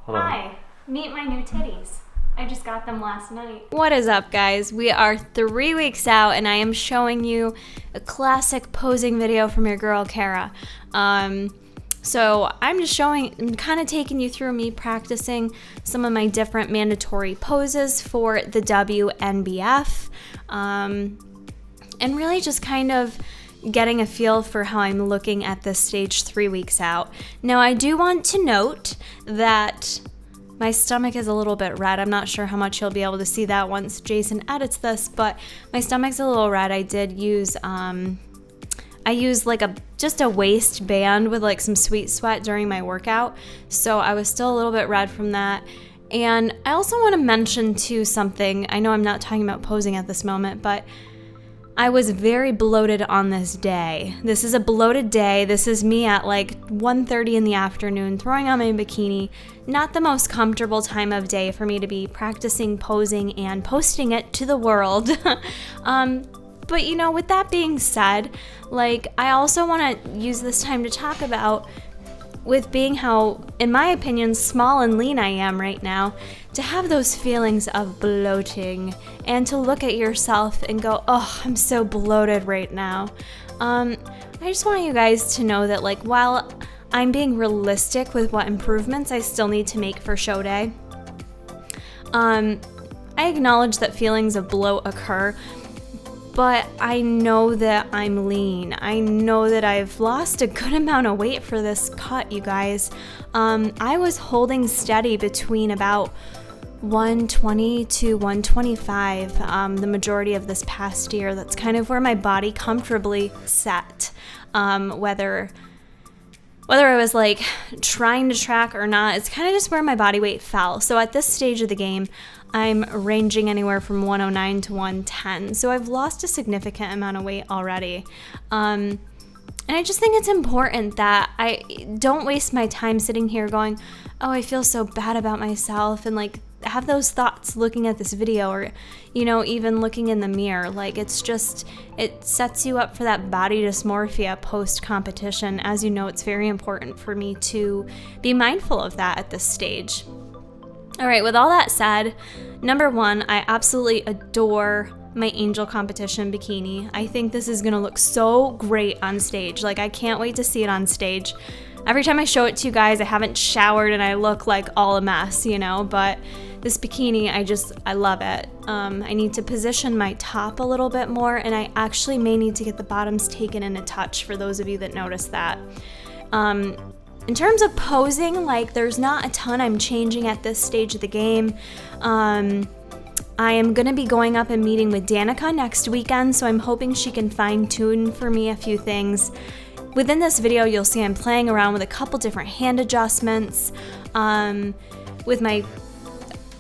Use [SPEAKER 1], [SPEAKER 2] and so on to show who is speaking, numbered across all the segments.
[SPEAKER 1] Hold on.
[SPEAKER 2] Hi, meet my new titties. I just got them last night. What is up, guys? We are 3 weeks out, and I am showing you a classic posing video from your girl, Kara. So I'm just kind of taking you through me practicing some of my different mandatory poses for the WNBF, and really just kind of getting a feel for how I'm looking at this stage 3 weeks out. Now, I do want to note that my stomach is a little bit red. I'm not sure how much you'll be able to see that once Jason edits this, but my stomach's a little red. I did use, I used like just a waistband with like some sweet sweat during my workout, so I was still a little bit red from that. And I also want to mention too something. I know I'm not talking about posing at this moment, but I was very bloated on this day. This is a bloated day. This is me at like 1:30 in the afternoon throwing on my bikini. Not the most comfortable time of day for me to be practicing posing and posting it to the world. But you know, with that being said, like I also want to use this time to talk about with being how, in my opinion, small and lean I am right now, to have those feelings of bloating and to look at yourself and go, oh, I'm so bloated right now. I just want you guys to know that like while I'm being realistic with what improvements I still need to make for show day, I acknowledge that feelings of bloat occur, but I know that I'm lean. I know that I've lost a good amount of weight for this cut, you guys. I was holding steady between about 120 to 125 the majority of this past year. That's kind of where my body comfortably sat. Whether I was like trying to track or not, it's kind of just where my body weight fell. So at this stage of the game, I'm ranging anywhere from 109 to 110. So I've lost a significant amount of weight already. And I just think it's important that I don't waste my time sitting here going, oh, I feel so bad about myself, and like have those thoughts looking at this video, or, you know, even looking in the mirror. Like it sets you up for that body dysmorphia post-competition. As you know, it's very important for me to be mindful of that at this stage. All right, with all that said, number one, I absolutely adore my Angel competition bikini. I think this is gonna look so great on stage. Like I can't wait to see it on stage. Every time I show it to you guys, I haven't showered and I look like all a mess, you know, but this bikini, I love it. I need to position my top a little bit more, and I actually may need to get the bottoms taken in a touch for those of you that notice that. In terms of posing, like there's not a ton I'm changing at this stage of the game. I am going to be going up and meeting with Danica next weekend, so I'm hoping she can fine-tune for me a few things. Within this video, you'll see I'm playing around with a couple different hand adjustments. With my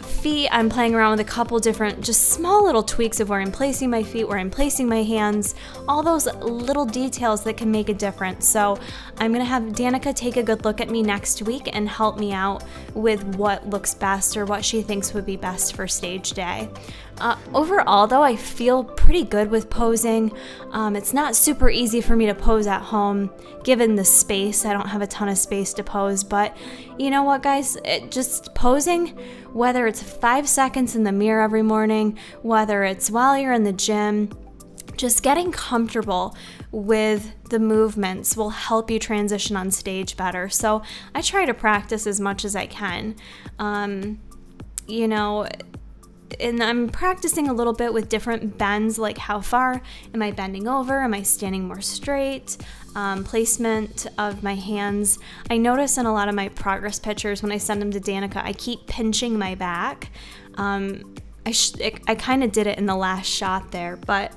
[SPEAKER 2] feet, I'm playing around with a couple different just small little tweaks of where I'm placing my feet, where I'm placing my hands, all those little details that can make a difference. So I'm gonna have Danica take a good look at me next week and help me out with what looks best or what she thinks would be best for stage day. Overall though, I feel pretty good with posing. It's not super easy for me to pose at home given the space. I don't have a ton of space to pose, but you know what guys, just posing, whether it's 5 seconds in the mirror every morning, whether it's while you're in the gym, just getting comfortable with the movements will help you transition on stage better. So I try to practice as much as I can. You know, and I'm practicing a little bit with different bends, like how far am I bending over? Am I standing more straight? Placement of my hands. I notice in a lot of my progress pictures when I send them to Danica, I keep pinching my back. I kind of did it in the last shot there, but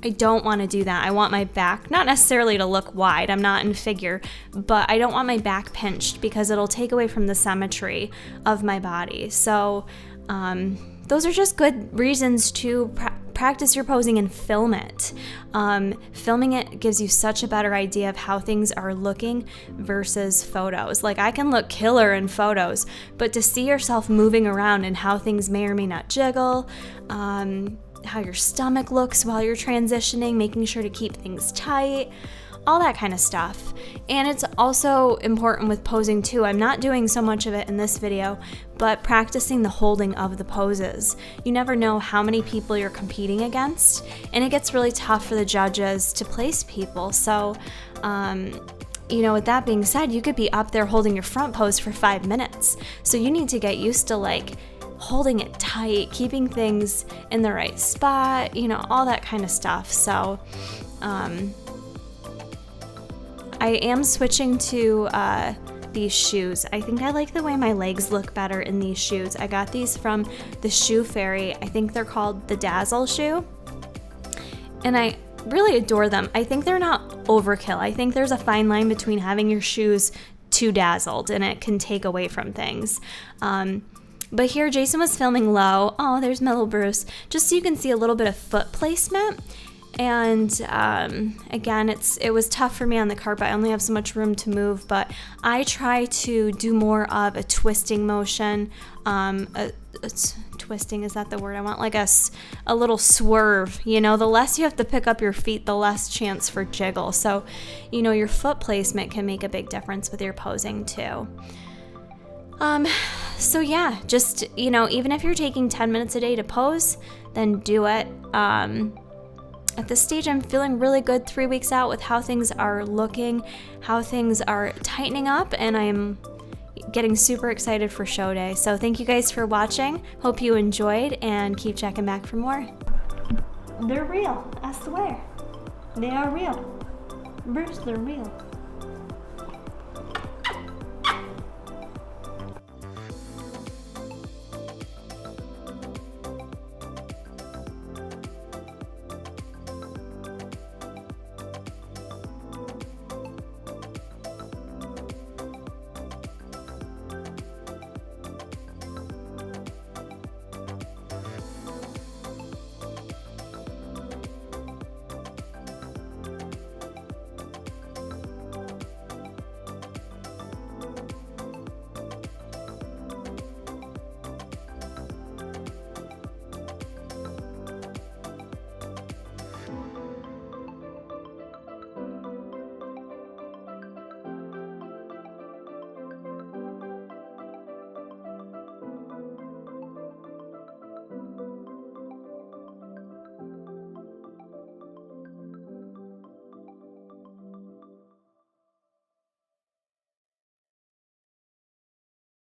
[SPEAKER 2] I don't want to do that. I want my back, not necessarily to look wide, I'm not in figure, but I don't want my back pinched because it'll take away from the symmetry of my body. So those are just good reasons to practice your posing and film it. Filming it gives you such a better idea of how things are looking versus photos. Like I can look killer in photos, but to see yourself moving around and how things may or may not jiggle, how your stomach looks while you're transitioning, making sure to keep things tight, all that kind of stuff. And it's also important with posing too. I'm not doing so much of it in this video, but practicing the holding of the poses. You never know how many people you're competing against, and it gets really tough for the judges to place people. So, you know, with that being said, you could be up there holding your front pose for 5 minutes. So you need to get used to like holding it tight, keeping things in the right spot, you know, all that kind of stuff. So, I am switching to these shoes. I think I like the way my legs look better in these shoes. I got these from the Shoe Fairy. I think they're called the Dazzle shoe. And I really adore them. I think they're not overkill. I think there's a fine line between having your shoes too dazzled and it can take away from things. But here Jason was filming low. Oh, there's my little Bruce. Just so you can see a little bit of foot placement. And again, it was tough for me on the carpet. I only have so much room to move, but I try to do more of a twisting motion. Twisting, is that the word I want? Like a little swerve, you know, the less you have to pick up your feet, the less chance for jiggle. So, you know, your foot placement can make a big difference with your posing too. So yeah, just, you know, even if you're taking 10 minutes a day to pose, then do it. At this stage, I'm feeling really good 3 weeks out with how things are looking, how things are tightening up, and I am getting super excited for show day. So thank you guys for watching. Hope you enjoyed, and keep checking back for more. They're real, I swear. They are real. Bruce, they're real.